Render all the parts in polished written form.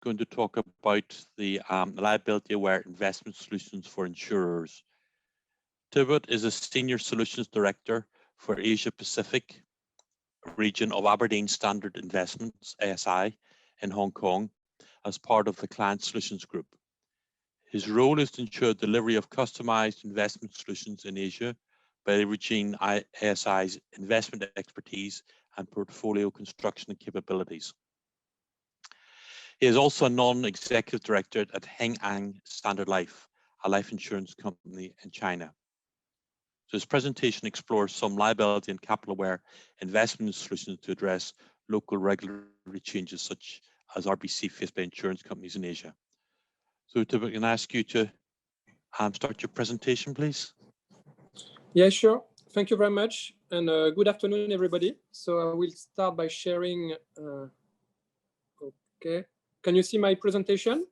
going to talk about the liability-aware investment solutions for insurers. Thibaut is a Senior Solutions Director for Asia Pacific region of Aberdeen Standard Investments, ASI, in Hong Kong as part of the Client Solutions Group. His role is to ensure delivery of customized investment solutions in Asia by leveraging ASI's investment expertise and portfolio construction capabilities. He is also a non-executive director at Heng An Standard Life, a life insurance company in China. So his presentation explores some liability and capital-aware investment solutions to address local regulatory changes such as RBC faced by insurance companies in Asia. So Thibaut, can I ask you to start your presentation, please? Yeah, sure. Thank you very much. And good afternoon, everybody. So I will start by sharing. Okay. Can you see my presentation?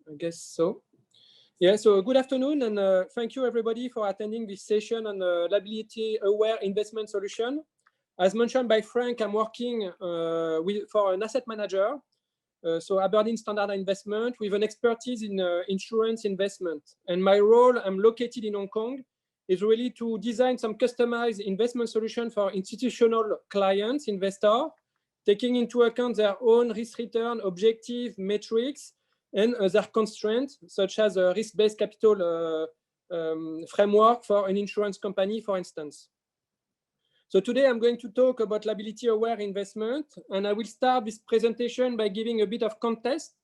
I guess so. Yeah, so good afternoon, and thank you, everybody, for attending this session on liability-aware investment solution. As mentioned by Frank, I'm working for an asset manager, so Aberdeen Standard Investment, with an expertise in insurance investment. And my role, I'm located in Hong Kong, is really to design some customized investment solution for institutional clients, investors, taking into account their own risk-return objective metrics and their constraints, such as a risk-based capital framework for an insurance company, for instance. So today I'm going to talk about liability-aware investment, and I will start this presentation by giving a bit of context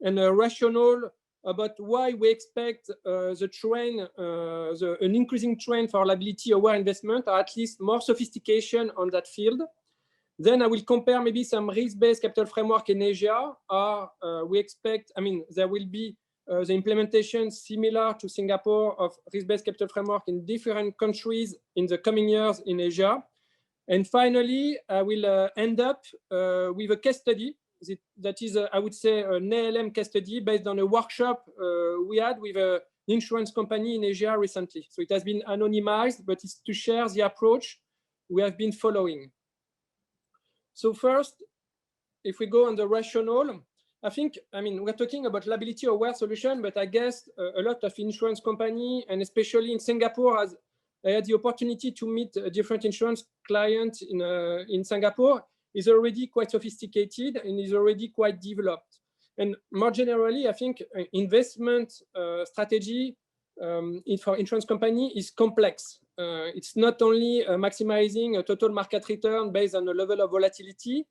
and a rationale about why we expect an increasing trend for liability-aware investment, or at least more sophistication on that field. Then I will compare maybe some risk-based capital framework in Asia. We expect, there will be the implementation similar to Singapore of risk-based capital framework in different countries in the coming years in Asia. And finally, I will end up with a case study that is, I would say, an ALM case study based on a workshop we had with an insurance company in Asia recently. So it has been anonymized, but it's to share the approach we have been following. So first, if we go on the rationale, we're talking about liability-aware solution, but I guess a lot of insurance companies, and especially in Singapore, as I had the opportunity to meet different insurance clients in Singapore, is already quite sophisticated and is already quite developed. And more generally, I think investment strategy for insurance company is complex. It's not only maximizing a total market return based on a level of volatility.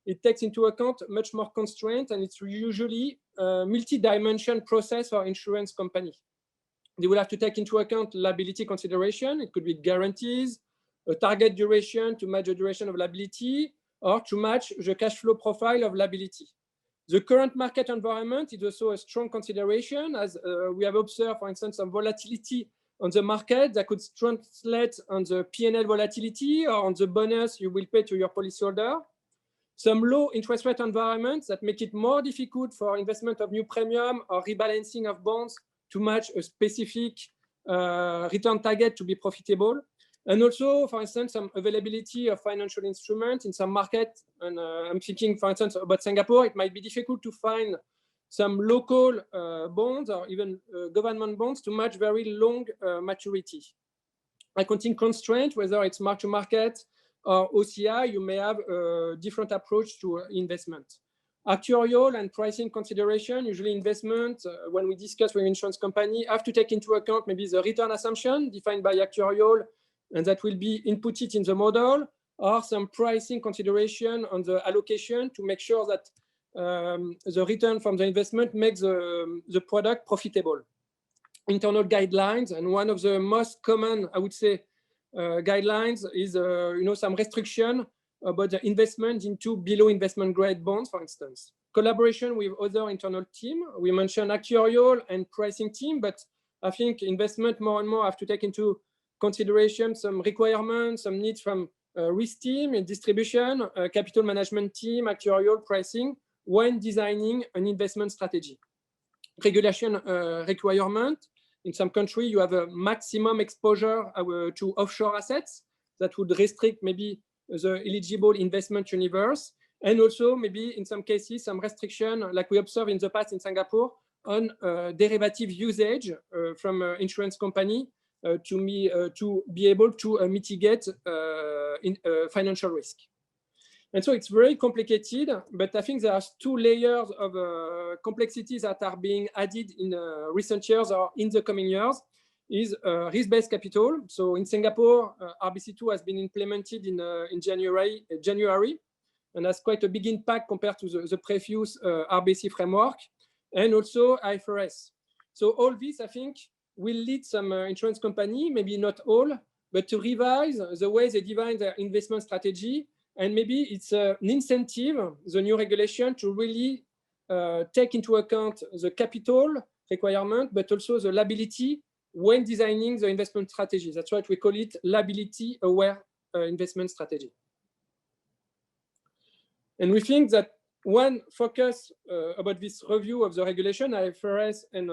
It takes into account much more constraint, and it's usually a multi-dimension process for insurance company. They will have to take into account liability consideration. It could be guarantees, a target duration to match the duration of liability, or to match the cash flow profile of liability. The current market environment is also a strong consideration, as we have observed, for instance, some volatility on the market that could translate on the P&L volatility or on the bonus you will pay to your policyholder. Some low interest rate environments that make it more difficult for investment of new premium or rebalancing of bonds to match a specific return target to be profitable. And also, for instance, some availability of financial instruments in some markets. And I'm thinking, for instance, about Singapore. It might be difficult to find some local bonds or even government bonds to match very long maturity. Accounting constraint, whether it's mark-to-market or OCI, you may have a different approach to investment. Actuarial and pricing consideration, usually investment, when we discuss with insurance company, have to take into account maybe the return assumption defined by actuarial, and that will be inputted in the model, or some pricing consideration on the allocation to make sure that the return from the investment makes the product profitable. Internal guidelines, and one of the most common, I would say, guidelines is some restriction about the investment into below investment grade bonds, for instance. Collaboration with other internal team. We mentioned actuarial and pricing team, but I think investment more and more have to take into consideration some requirements, some needs from risk team and distribution, capital management team, actuarial pricing, when designing an investment strategy. Regulation requirement. In some country, you have a maximum exposure to offshore assets that would restrict maybe the eligible investment universe. And also maybe in some cases, some restriction like we observed in the past in Singapore on derivative usage from insurance company to be able to mitigate financial risk. And so it's very complicated, but I think there are two layers of complexities that are being added in recent years or in the coming years. Is risk-based capital. So in Singapore, RBC2 has been implemented in January, and has quite a big impact compared to the previous RBC framework, and also IFRS. So all this, I think, will lead some insurance company, maybe not all, but to revise the way they define their investment strategy. And maybe it's an incentive, the new regulation, to really take into account the capital requirement, but also the liability when designing the investment strategy. That's why we call it liability-aware investment strategy. And we think that one focus about this review of the regulation, IFRS and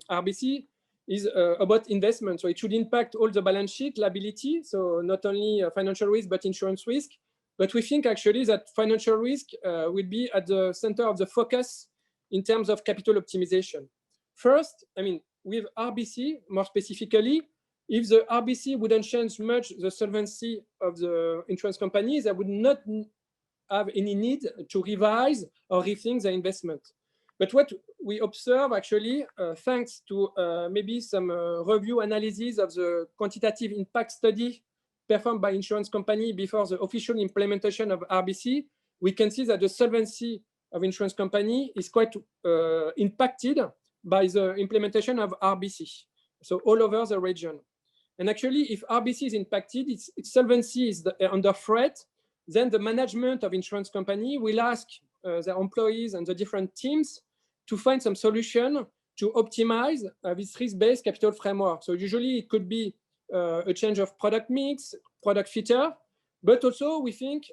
RBC, is about investment. So it should impact all the balance sheet liability, so not only financial risk, but insurance risk. But we think actually that financial risk will be at the center of the focus in terms of capital optimization. First, I mean, with RBC, more specifically, if the RBC wouldn't change much the solvency of the insurance companies, there would not have any need to revise or rethink the investment. But what we observe actually, thanks to maybe some review analysis of the quantitative impact study performed by insurance company before the official implementation of RBC, we can see that the solvency of insurance company is quite impacted by the implementation of RBC, so all over the region. And actually, if RBC is impacted, its solvency is under threat, then the management of insurance company will ask their employees and the different teams to find some solution to optimize this risk-based capital framework. So usually it could be a change of product mix, product feature, but also we think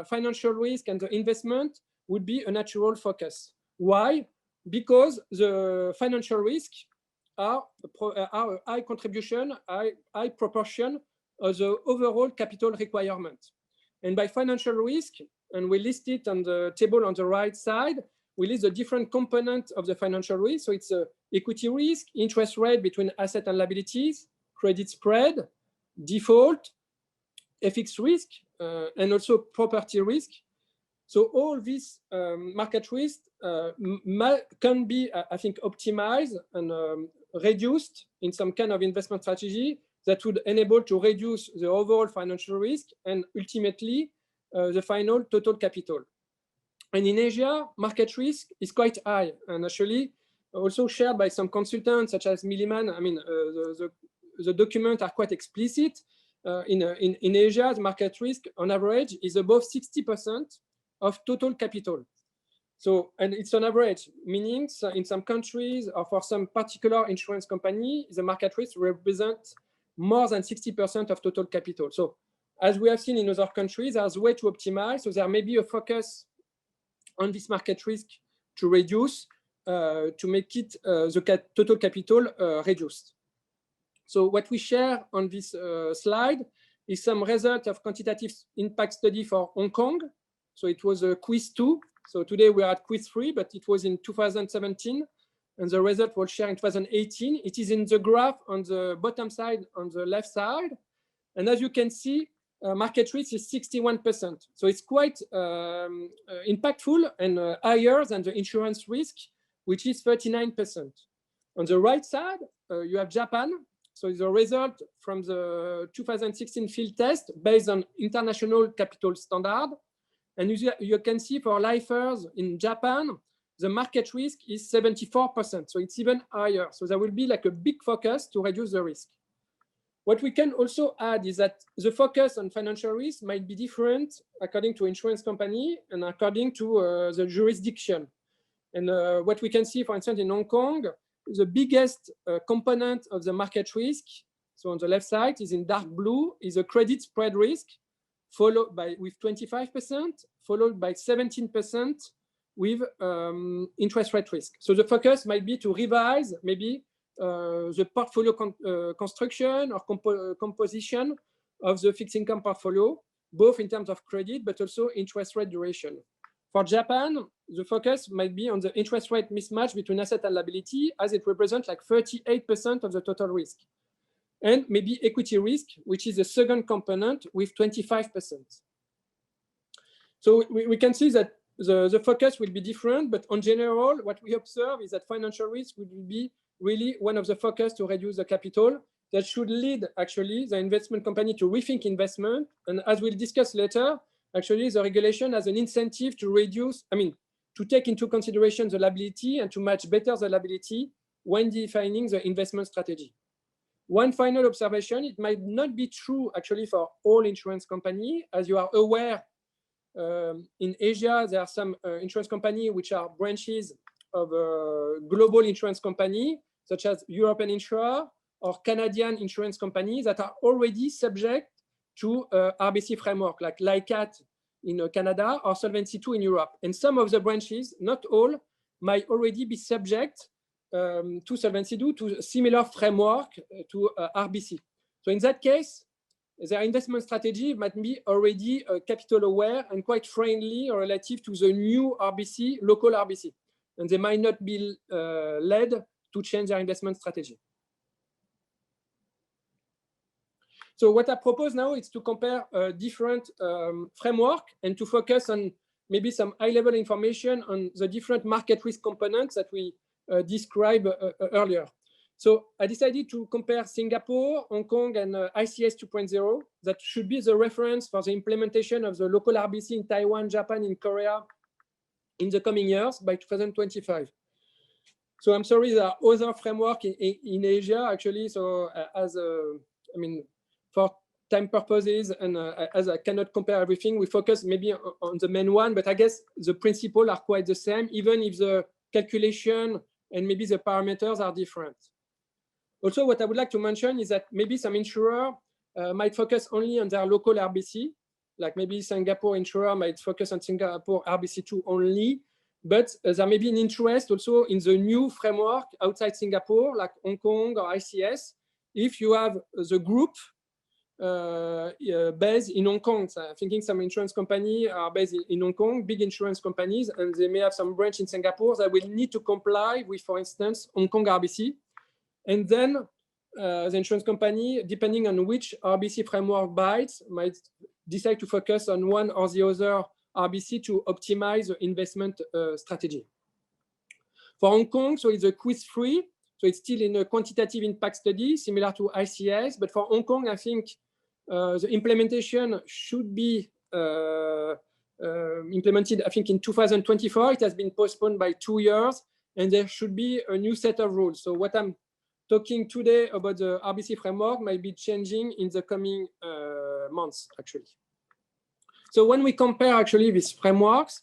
financial risk and the investment would be a natural focus. Why? Because the financial risk are a high contribution, high proportion of the overall capital requirement. And by financial risk, and we list it on the table on the right side, we list the different components of the financial risk. So it's equity risk, interest rate between asset and liabilities, credit spread, default, FX risk, and also property risk. So all these market risks can be, I think, optimized and reduced in some kind of investment strategy that would enable to reduce the overall financial risk and ultimately the final total capital. And in Asia, market risk is quite high, and actually also shared by some consultants such as Milliman. I mean, the documents are quite explicit. In Asia, the market risk on average is above 60% of total capital. So, and it's on average, meaning in some countries or for some particular insurance company, the market risk represents more than 60% of total capital. So as we have seen in other countries, there's a way to optimize. So there may be a focus on this market risk to reduce, to make it the total capital reduced. So what we share on this slide is some result of quantitative impact study for Hong Kong. So it was a quiz 2. So today we are at quiz 3, but it was in 2017. And the result was shared in 2018. It is in the graph on the bottom side, on the left side. And as you can see, market risk is 61%. So it's quite impactful and higher than the insurance risk, which is 39%. On the right side, you have Japan. So the result from the 2016 field test based on international capital standard. And you can see for lifers in Japan, the market risk is 74%. So it's even higher. So there will be like a big focus to reduce the risk. What we can also add is that the focus on financial risk might be different according to insurance company and according to the jurisdiction. And what we can see, for instance, in Hong Kong, the biggest component of the market risk, so on the left side is in dark blue, is a credit spread risk, followed by with 25%, followed by 17% with interest rate risk. So the focus might be to revise maybe the portfolio construction or composition of the fixed income portfolio, both in terms of credit, but also interest rate duration. For Japan, the focus might be on the interest rate mismatch between asset and liability, as it represents like 38% of the total risk. And maybe equity risk, which is the second component with 25%. So we can see that the focus will be different, but in general, what we observe is that financial risk will be really one of the focus to reduce the capital that should lead actually the investment company to rethink investment. And as we'll discuss later, actually the regulation has an incentive to reduce, to take into consideration the liability and to match better the liability when defining the investment strategy. One final observation, it might not be true actually for all insurance companies. As you are aware, in Asia, there are some insurance companies which are branches of a global insurance company, such as European insurer or Canadian insurance companies that are already subject to RBC framework, like LICAT in Canada or Solvency II in Europe. And some of the branches, not all, might already be subject to Solvency II, to similar framework to RBC. So in that case, their investment strategy might be already capital aware and quite friendly relative to the new RBC, local RBC. And they might not be led to change their investment strategy. So what I propose now is to compare different framework and to focus on maybe some high-level information on the different market risk components that we described earlier. So I decided to compare Singapore, Hong Kong, and ICS 2.0. That should be the reference for the implementation of the local RBC in Taiwan, Japan, and Korea in the coming years by 2025. So I'm sorry, there are other framework in Asia, actually. So for time purposes and as I cannot compare everything, we focus maybe on the main one, but I guess the principles are quite the same, even if the calculation and maybe the parameters are different. Also, what I would like to mention is that maybe some insurer might focus only on their local RBC, like maybe Singapore insurer might focus on Singapore RBC2 only, but there may be an interest also in the new framework outside Singapore, like Hong Kong or ICS, if you have the group based in Hong Kong. So I'm thinking some insurance company are based in Hong Kong, big insurance companies, and they may have some branch in Singapore that will need to comply with, for instance, Hong Kong RBC. And then the insurance company, depending on which RBC framework bites, might decide to focus on one or the other RBC to optimize the investment strategy. For Hong Kong, so it's a quiz-free, so it's still in a quantitative impact study, similar to ICS. But for Hong Kong, I think the implementation should be implemented, I think, in 2024. It has been postponed by 2 years, and there should be a new set of rules. So what I'm talking today about the RBC framework might be changing in the coming months, actually. So when we compare actually these frameworks,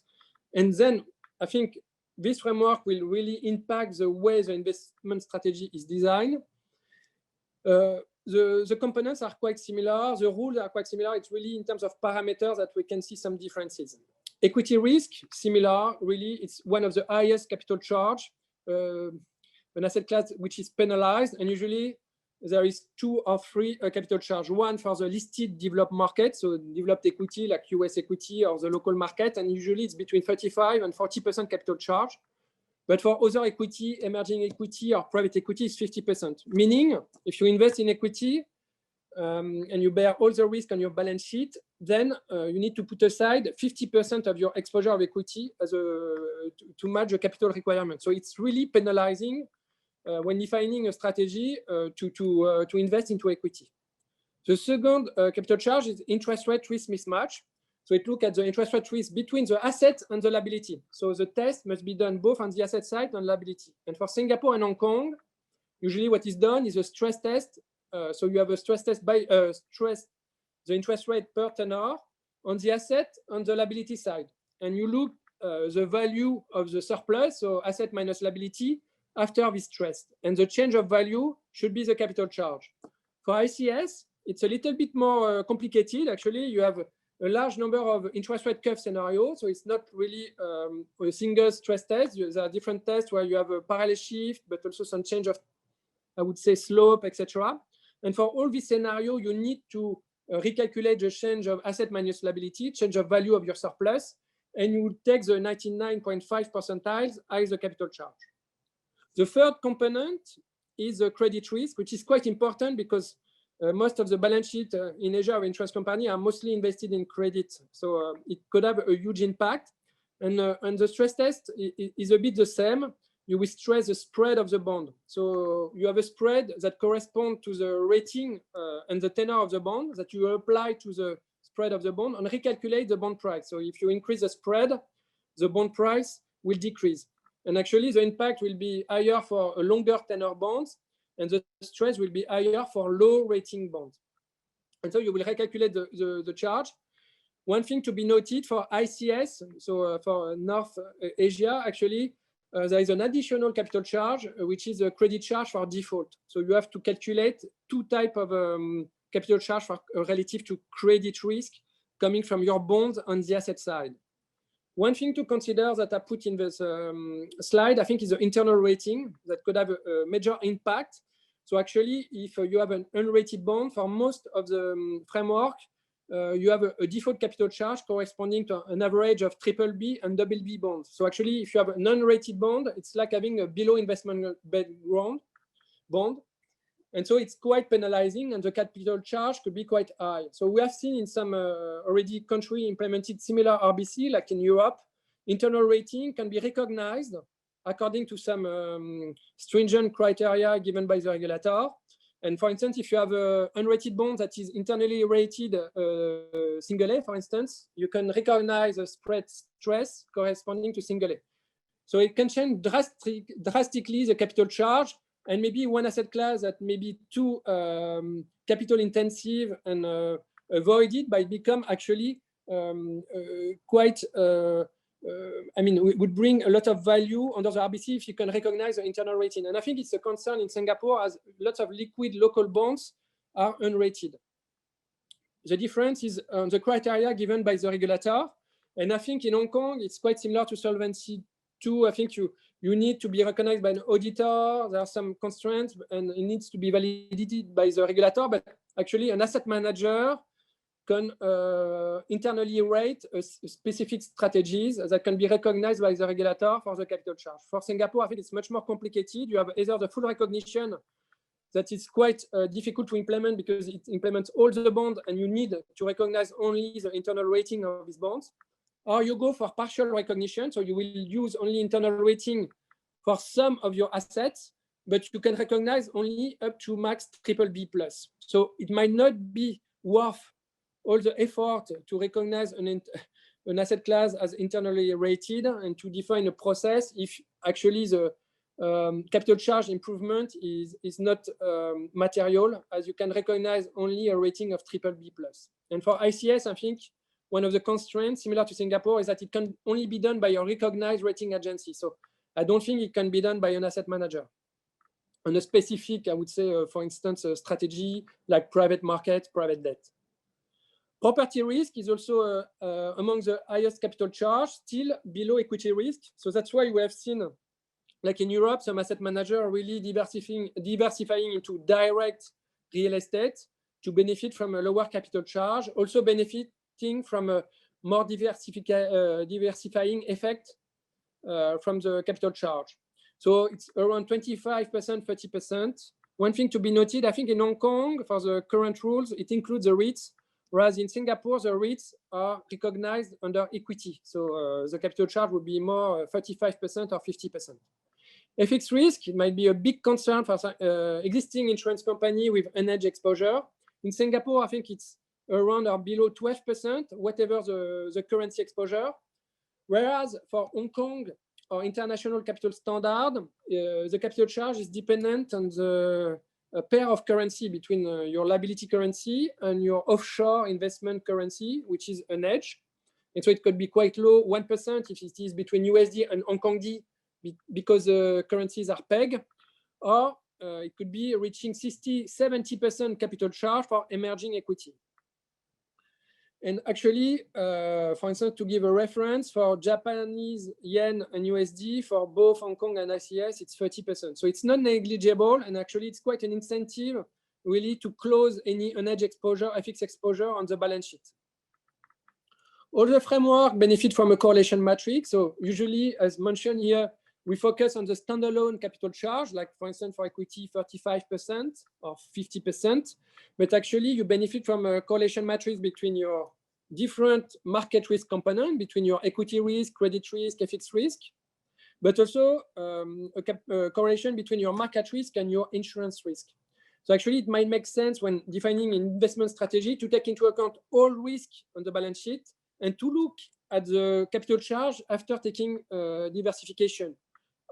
and then I think this framework will really impact the way the investment strategy is designed. The components are quite similar. The rules are quite similar. It's really in terms of parameters that we can see some differences. Equity risk, similar, really. It's one of the highest capital charge, an asset class which is penalized. And usually there is 2 or 3 capital charge. One for the listed developed market, so developed equity like US equity or the local market. And usually it's between 35 and 40% capital charge. But for other equity, emerging equity or private equity is 50%. Meaning, if you invest in equity and you bear all the risk on your balance sheet, then you need to put aside 50% of your exposure of equity as to match the capital requirement. So it's really penalizing when defining a strategy to invest into equity. The second capital charge is interest rate risk mismatch. So it looks at the interest rate risk between the asset and the liability. So the test must be done both on the asset side and liability. And for Singapore and Hong Kong, usually what is done is a stress test. So you have a stress test by the interest rate per tenor on the asset on the liability side. And you look the value of the surplus, so asset minus liability, after this stress. And the change of value should be the capital charge. For ICS, it's a little bit more complicated. Actually, you have a large number of interest rate curve scenarios. So it's not really a single stress test. There are different tests where you have a parallel shift, but also some change of, I would say, slope, etc. And for all these scenarios, you need to recalculate the change of asset minus liability, change of value of your surplus. and you would take the 99.5 percentiles as the capital charge. The third component is the credit risk, which is quite important because most of the balance sheet in Asia of insurance company are mostly invested in credit. So it could have a huge impact. And the stress test is a bit the same. You will stress the spread of the bond. So you have a spread that corresponds to the rating and the tenor of the bond that you apply to the spread of the bond and recalculate the bond price. So if you increase the spread, the bond price will decrease. And actually, the impact will be higher for a longer tenor bonds, and the stress will be higher for low rating bonds. And so you will recalculate the charge. One thing to be noted for ICS, so for North Asia, actually, there is an additional capital charge, which is a credit charge for default. So you have to calculate two types of capital charge for, relative to credit risk coming from your bonds on the asset side. One thing to consider that I put in this slide, I think, is the internal rating that could have a major impact. So actually, if you have an unrated bond, for most of the framework, you have a default capital charge corresponding to an average of BBB and BB bonds. So actually, if you have an unrated bond, it's like having a below investment background bond. And so it's quite penalizing, and the capital charge could be quite high. So we have seen in some already country implemented similar RBC, like in Europe, internal rating can be recognized according to some stringent criteria given by the regulator. And for instance, if you have an unrated bond that is internally rated single A, for instance, you can recognize a spread stress corresponding to single A. So it can change drastically the capital charge, and maybe one asset class that may be too capital intensive and avoided might become actually quite, I mean, would bring a lot of value under the RBC if you can recognize the internal rating. And I think it's a concern in Singapore as lots of liquid local bonds are unrated. The difference is the criteria given by the regulator. And I think in Hong Kong, it's quite similar to Solvency II. I think you need to be recognized by an auditor. There are some constraints and it needs to be validated by the regulator. But actually, an asset manager can internally rate specific strategies that can be recognized by the regulator for the capital charge. For Singapore, I think it's much more complicated. You have either the full recognition that is quite difficult to implement because it implements all the bonds and you need to recognize only the internal rating of these bonds. Or you go for partial recognition, so you will use only internal rating for some of your assets, but you can recognize only up to max BBB+. So it might not be worth all the effort to recognize an asset class as internally rated and to define a process if actually the capital charge improvement is not material, as you can recognize only a rating of BBB+. And for ICS, I think one of the constraints, similar to Singapore, is that it can only be done by a recognized rating agency. So I don't think it can be done by an asset manager. On a specific, I would say, for instance, a strategy like private market, private debt. Property risk is also among the highest capital charge, still below equity risk. So that's why we have seen, like in Europe, some asset managers are really diversifying into direct real estate to benefit from a lower capital charge, also benefiting from a more diversifying effect from the capital charge. So it's around 25%, 30%. One thing to be noted, I think in Hong Kong, for the current rules, it includes the REITs, whereas in Singapore, the REITs are recognized under equity. So the capital charge would be more 35% or 50%. FX risk, it might be a big concern for existing insurance company with unhedged exposure. In Singapore, I think it's around or below 12%, whatever the currency exposure. Whereas for Hong Kong or international capital standard, the capital charge is dependent on the pair of currency between your liability currency and your offshore investment currency, which is unhedged. And so it could be quite low, 1% if it is between USD and Hong Kong D because the currencies are pegged, or it could be reaching 60-70% capital charge for emerging equity. And actually, for instance, to give a reference for Japanese yen and USD for both Hong Kong and ICS, it's 30%. So it's not negligible, and actually it's quite an incentive really to close any unhedged exposure, FX exposure on the balance sheet. All the framework benefit from a correlation matrix. So usually, as mentioned here, we focus on the standalone capital charge, like for instance, for equity, 35% or 50%. But actually, you benefit from a correlation matrix between your different market risk component, between your equity risk, credit risk, FX risk, but also a correlation between your market risk and your insurance risk. So actually, it might make sense when defining an investment strategy to take into account all risk on the balance sheet and to look at the capital charge after taking diversification,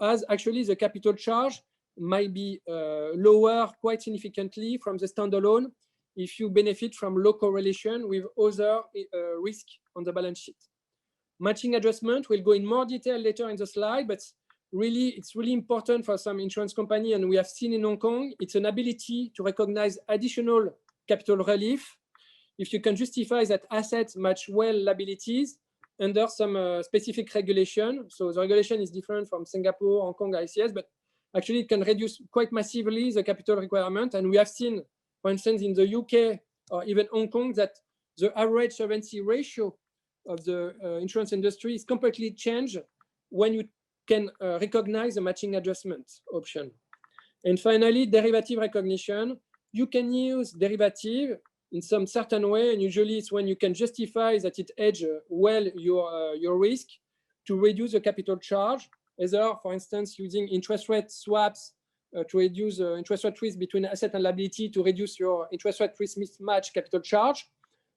as actually the capital charge might be lower quite significantly from the standalone if you benefit from low correlation with other risk on the balance sheet. Matching adjustment, we'll go in more detail later in the slide, but really, it's really important for some insurance company, and we have seen in Hong Kong, it's an ability to recognize additional capital relief if you can justify that assets match well liabilities under some specific regulation. So the regulation is different from Singapore, Hong Kong, ICS, but actually it can reduce quite massively the capital requirement. And we have seen, for instance, in the UK or even Hong Kong, that the average solvency ratio of the insurance industry is completely changed when you can recognize the matching adjustment option. And finally, derivative recognition. You can use derivative in some certain way, and usually it's when you can justify that it hedges well your risk to reduce the capital charge, either, for instance, using interest rate swaps to reduce interest rate risk between asset and liability to reduce your interest rate risk mismatch capital charge,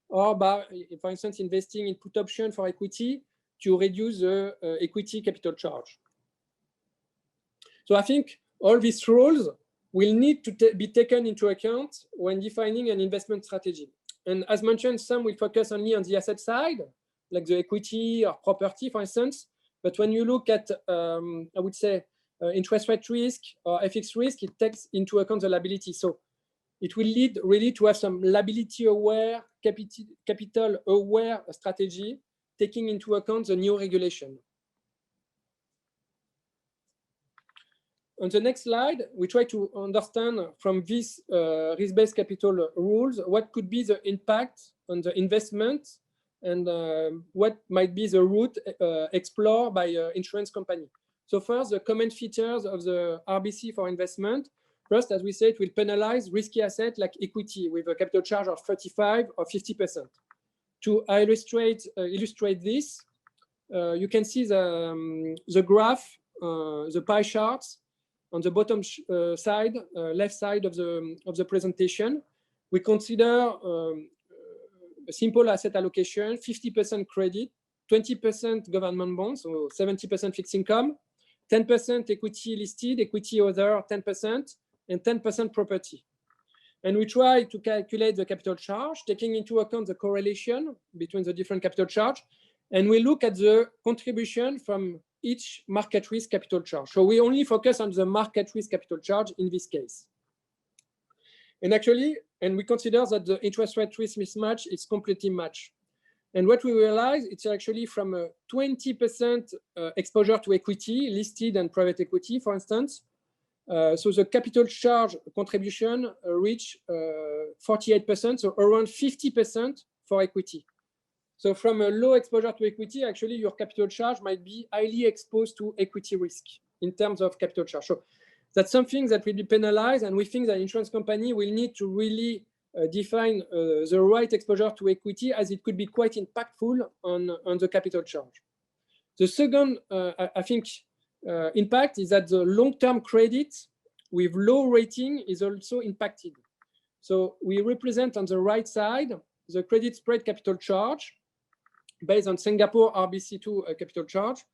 or by, for instance, investing in put option for equity to reduce the equity capital charge. So I think all these rules will need to be taken into account when defining an investment strategy. And as mentioned, some will focus only on the asset side, like the equity or property, for instance. But when you look at, I would say, interest rate risk or FX risk, it takes into account the liability. So it will lead really to have some liability-aware, capital-aware strategy, taking into account the new regulation. On the next slide, we try to understand from these risk-based capital rules what could be the impact on the investment and what might be the route explored by insurance company. So first, the common features of the RBC for investment. First, as we said, it will penalize risky assets like equity with a capital charge of 35 or 50%. To illustrate this, you can see the graph, the pie charts on the bottom side, left side of the presentation. We consider a simple asset allocation, 50% credit, 20% government bonds, so 70% fixed income, 10% equity listed, equity other 10%, and 10% property. And we try to calculate the capital charge, taking into account the correlation between the different capital charge. And we look at the contribution from each market risk capital charge. So we only focus on the market risk capital charge in this case. And actually, we consider that the interest rate risk mismatch is completely matched. And what we realize, it's actually from a 20% exposure to equity, listed and private equity, for instance. So the capital charge contribution reach 48%, so around 50% for equity. So from a low exposure to equity, actually your capital charge might be highly exposed to equity risk in terms of capital charge. So that's something that will be penalized, and we think that insurance company will need to really define the right exposure to equity, as it could be quite impactful on the capital charge. The second, I think, impact is that the long-term credit with low rating is also impacted. So we represent on the right side the credit spread capital charge based on Singapore RBC2 capital charge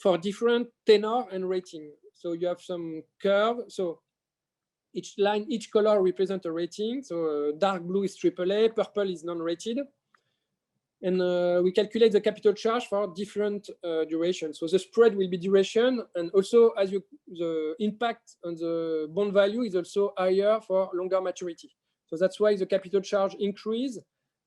for different tenor and rating. So you have some curve. So each line, each color represents a rating. So dark blue is AAA, purple is non-rated. And we calculate the capital charge for different durations. So the spread will be duration, and also the impact on the bond value is also higher for longer maturity. So that's why the capital charge increase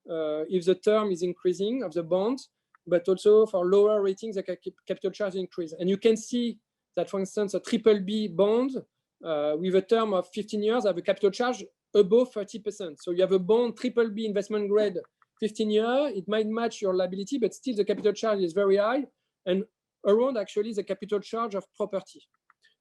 if the term is increasing of the bond, but also for lower ratings, the capital charge increase. And you can see that, for instance, a BBB bond with a term of 15 years have a capital charge above 30%. So you have a bond BBB investment grade 15 years, it might match your liability, but still the capital charge is very high and around actually the capital charge of property.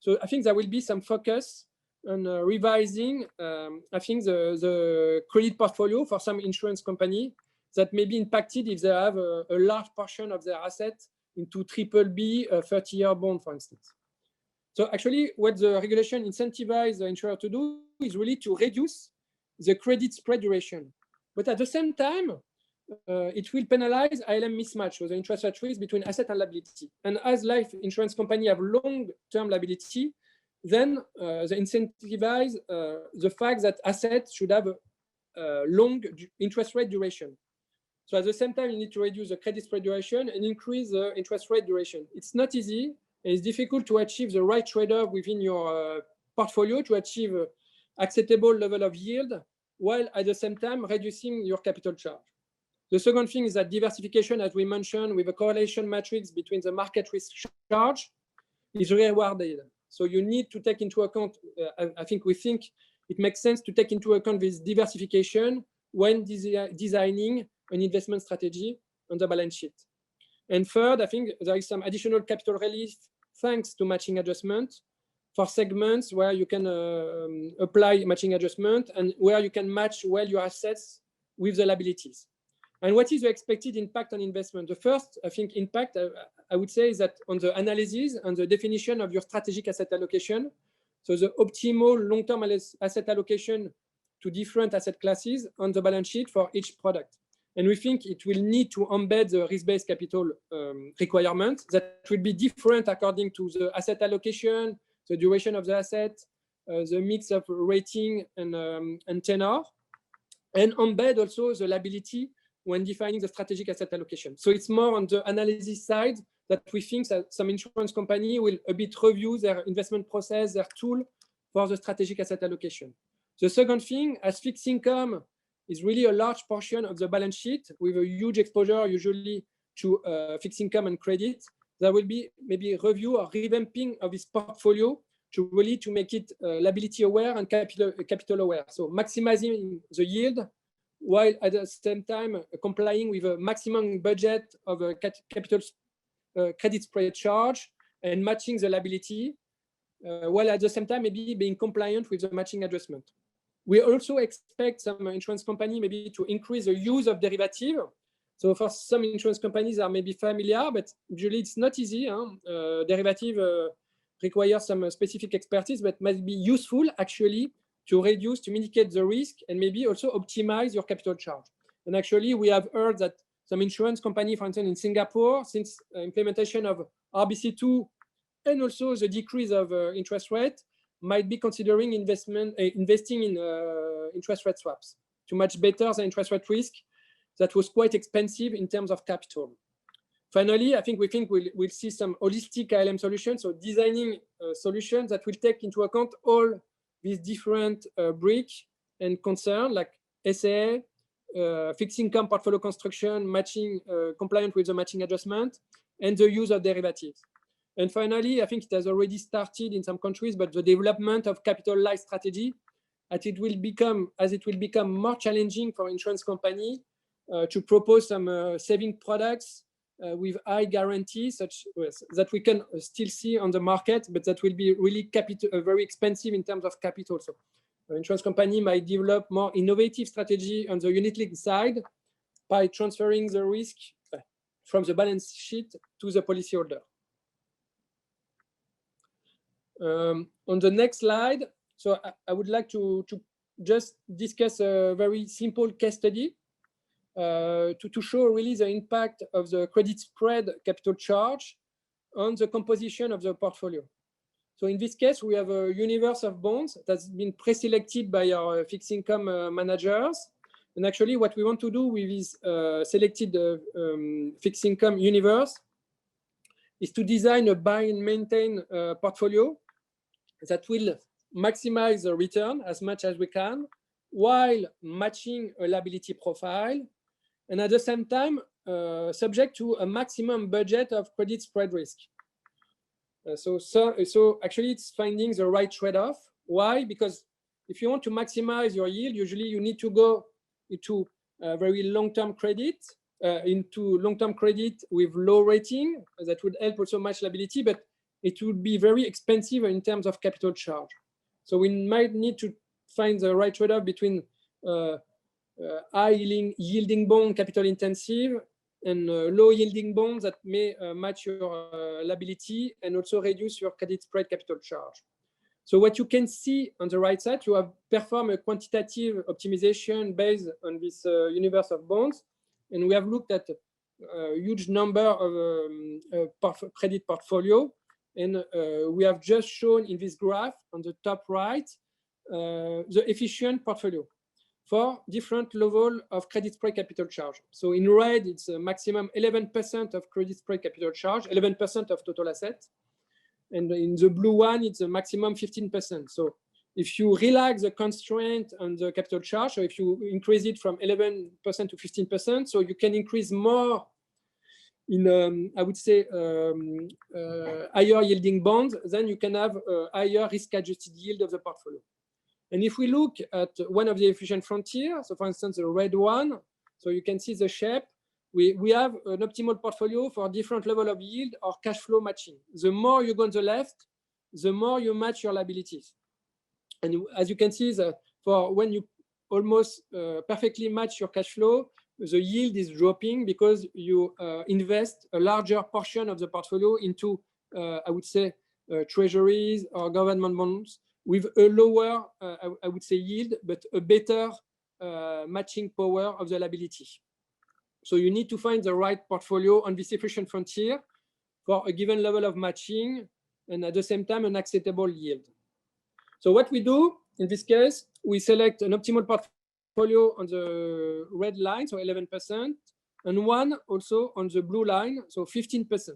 So I think there will be some focus on revising, I think, the credit portfolio for some insurance company that may be impacted if they have a large portion of their assets into BBB 30-year bond, for instance. So actually, what the regulation incentivizes the insurer to do is really to reduce the credit spread duration. But at the same time, it will penalize ILM mismatch, so the interest rate risk between asset and liability. And as life insurance company have long-term liability, then they incentivize the fact that assets should have a long interest rate duration. So at the same time, you need to reduce the credit spread duration and increase the interest rate duration. It's not easy. And it's difficult to achieve the right trade-off within your portfolio to achieve an acceptable level of yield, while at the same time reducing your capital charge. The second thing is that diversification, as we mentioned, with a correlation matrix between the market risk charge is rewarded. So you need to take into account, I think it makes sense to take into account this diversification when designing an investment strategy on the balance sheet. And third, I think there is some additional capital relief thanks to matching adjustment for segments where you can apply matching adjustment and where you can match well your assets with the liabilities. And what is the expected impact on investment? The first, I think, impact, I would say, is that on the analysis and the definition of your strategic asset allocation. So the optimal long-term asset allocation to different asset classes on the balance sheet for each product. And we think it will need to embed the risk-based capital requirement that will be different according to the asset allocation, the duration of the asset, the mix of rating and tenor, and embed also the liability when defining the strategic asset allocation. So it's more on the analysis side that we think that some insurance company will a bit review their investment process, their tool for the strategic asset allocation. The second thing, as fixed income is really a large portion of the balance sheet with a huge exposure usually to fixed income and credit, there will be maybe a review or revamping of this portfolio to really to make it liability aware and capital aware. So maximizing the yield while at the same time complying with a maximum budget of a capital credit spread charge and matching the liability, while at the same time maybe being compliant with the matching adjustment. We also expect some insurance company maybe to increase the use of derivative. So for some insurance companies are maybe familiar, but usually it's not easy. Derivative requires some specific expertise, but might be useful actually to reduce, to mitigate the risk and maybe also optimize your capital charge. And actually we have heard that some insurance company, for instance, in Singapore, since implementation of RBC2 and also the decrease of interest rate, might be considering investing in interest rate swaps to match better the interest rate risk that was quite expensive in terms of capital. Finally, I think we'll see some holistic ILM solutions, so designing solutions that will take into account all these different bricks and concerns like SAA, fixed income portfolio construction, matching, compliant with the matching adjustment, and the use of derivatives. And finally, I think it has already started in some countries, but the development of capital light strategy, as it will become more challenging for insurance company to propose some saving products with high guarantees, such that we can still see on the market, but that will be really very expensive in terms of capital. So insurance company might develop more innovative strategy on the unit-linked side by transferring the risk from the balance sheet to the policyholder. On the next slide, so I would like to just discuss a very simple case study to show really the impact of the credit spread capital charge on the composition of the portfolio. So in this case, we have a universe of bonds that's been pre-selected by our fixed income managers. And actually what we want to do with this selected fixed income universe is to design a buy and maintain portfolio that will maximize the return as much as we can while matching a liability profile and at the same time subject to a maximum budget of credit spread risk. So actually it's finding the right trade-off. Why? Because if you want to maximize your yield, usually you need to go to very long-term credit into long-term credit with low rating. That would help also match liability, but it would be very expensive in terms of capital charge. So we might need to find the right trade-off between high yielding bond, capital intensive, and low yielding bonds that may match your liability and also reduce your credit spread capital charge. So what you can see on the right side, you have performed a quantitative optimization based on this universe of bonds. And we have looked at a huge number of credit portfolio. And we have just shown in this graph on the top right, the efficient portfolio for different level of credit spread capital charge. So in red, it's a maximum 11% of credit spread capital charge, 11% of total assets. And in the blue one, it's a maximum 15%. So if you relax the constraint on the capital charge, or if you increase it from 11% to 15%, so you can increase more in, I would say, higher yielding bonds, then you can have a higher risk-adjusted yield of the portfolio. And if we look at one of the efficient frontiers, so for instance, the red one, so you can see the shape, we have an optimal portfolio for different level of yield or cash flow matching. The more you go on the left, the more you match your liabilities. And as you can see, that for when you almost perfectly match your cash flow, the yield is dropping because you invest a larger portion of the portfolio into, I would say, treasuries or government bonds with a lower, I would say, yield, but a better matching power of the liability. So you need to find the right portfolio on this efficient frontier for a given level of matching and at the same time an acceptable yield. So what we do in this case, we select an optimal portfolio on the red line, so 11%, and one also on the blue line, so 15%.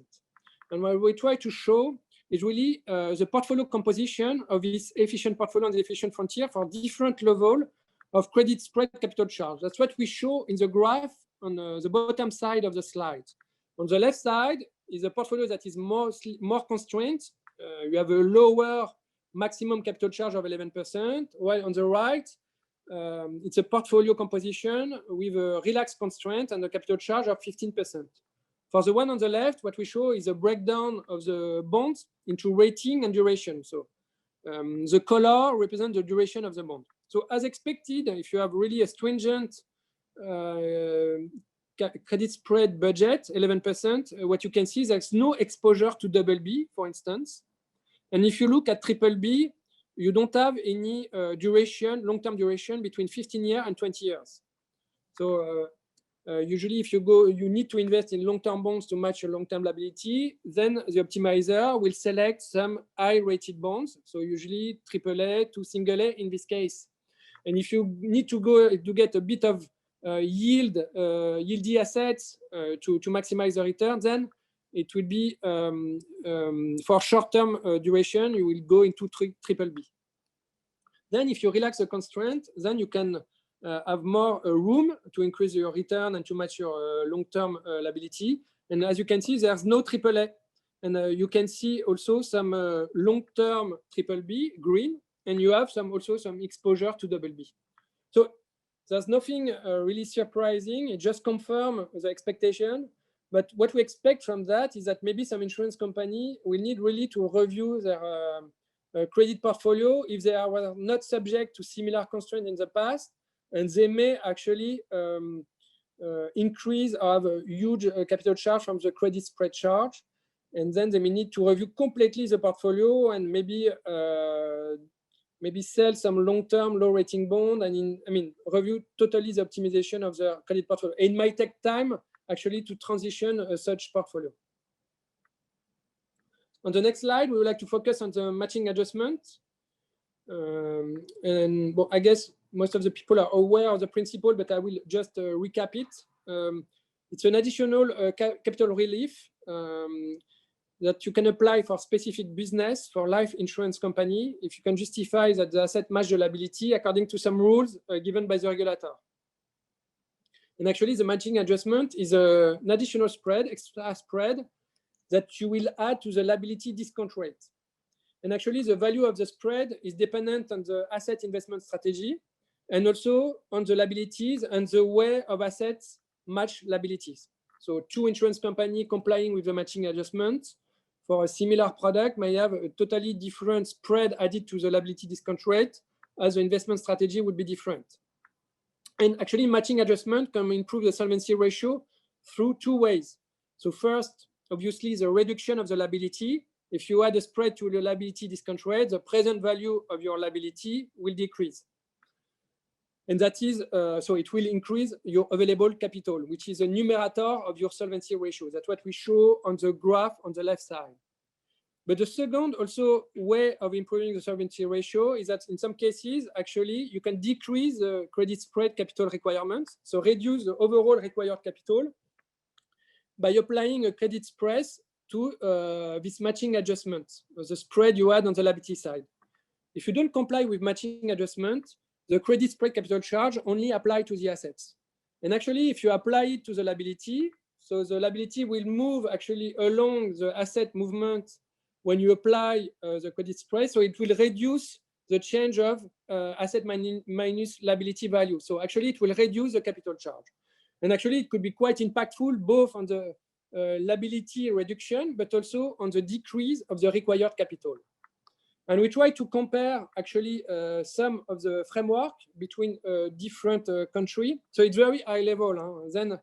And what we try to show is really the portfolio composition of this efficient portfolio on the efficient frontier for different level of credit spread capital charge. That's what we show in the graph on the bottom side of the slide. On the left side is a portfolio that is more constrained. You have a lower maximum capital charge of 11%, while on the right, it's a portfolio composition with a relaxed constraint and a capital charge of 15%. For the one on the left, what we show is a breakdown of the bonds into rating and duration. So the color represents the duration of the bond. So as expected, if you have really a stringent credit spread budget, 11%, what you can see is there's no exposure to BB, for instance. And if you look at BBB, you don't have any duration, long-term duration between 15 years and 20 years. So usually if you go, you need to invest in long-term bonds to match your long-term liability, then the optimizer will select some high-rated bonds. So usually AAA to single A in this case. And if you need to go to get a bit of yieldy assets to maximize the return, then it will be for short-term duration, you will go into BBB. Then if you relax the constraint, then you can have more room to increase your return and to match your long-term liability. And as you can see, there's no AAA. And you can see also some long-term BBB, green, and you have also some exposure to BB. So there's nothing really surprising. It just confirms the expectation. But what we expect from that is that maybe some insurance company will need really to review their credit portfolio if they were not subject to similar constraints in the past, and they may actually increase or have a huge capital charge from the credit spread charge. And then they may need to review completely the portfolio and maybe sell some long-term low-rating bond and review totally the optimization of the credit portfolio. It might take time actually to transition such portfolio. On the next slide, we would like to focus on the matching adjustment. And well, I guess most of the people are aware of the principle, but I will just recap it. It's an additional capital relief that you can apply for specific business for life insurance company if you can justify that the asset match the liability according to some rules given by the regulator. And actually, the matching adjustment is an additional spread, extra spread, that you will add to the liability discount rate. And actually, the value of the spread is dependent on the asset investment strategy. and also on the liabilities and the way of assets match liabilities. So two insurance companies complying with the matching adjustment for a similar product may have a totally different spread added to the liability discount rate, as the investment strategy would be different. And actually, matching adjustment can improve the solvency ratio through two ways. So first, obviously, the reduction of the liability. If you add a spread to the liability discount rate, the present value of your liability will decrease. And that is, so it will increase your available capital, which is a numerator of your solvency ratio. That's what we show on the graph on the left side. But the second also way of improving the solvency ratio is that in some cases, actually, you can decrease the credit spread capital requirements, so reduce the overall required capital by applying a credit spread to this matching adjustment, the spread you had on the liability side. If you don't comply with matching adjustment, the credit spread capital charge only apply to the assets. And actually, if you apply it to the liability, so the liability will move actually along the asset movement when you apply the credit spread, so it will reduce the change of asset minus liability value. So actually, it will reduce the capital charge. And actually, it could be quite impactful both on the liability reduction, but also on the decrease of the required capital. And we try to compare actually some of the framework between different countries. So it's very high level. Huh? Then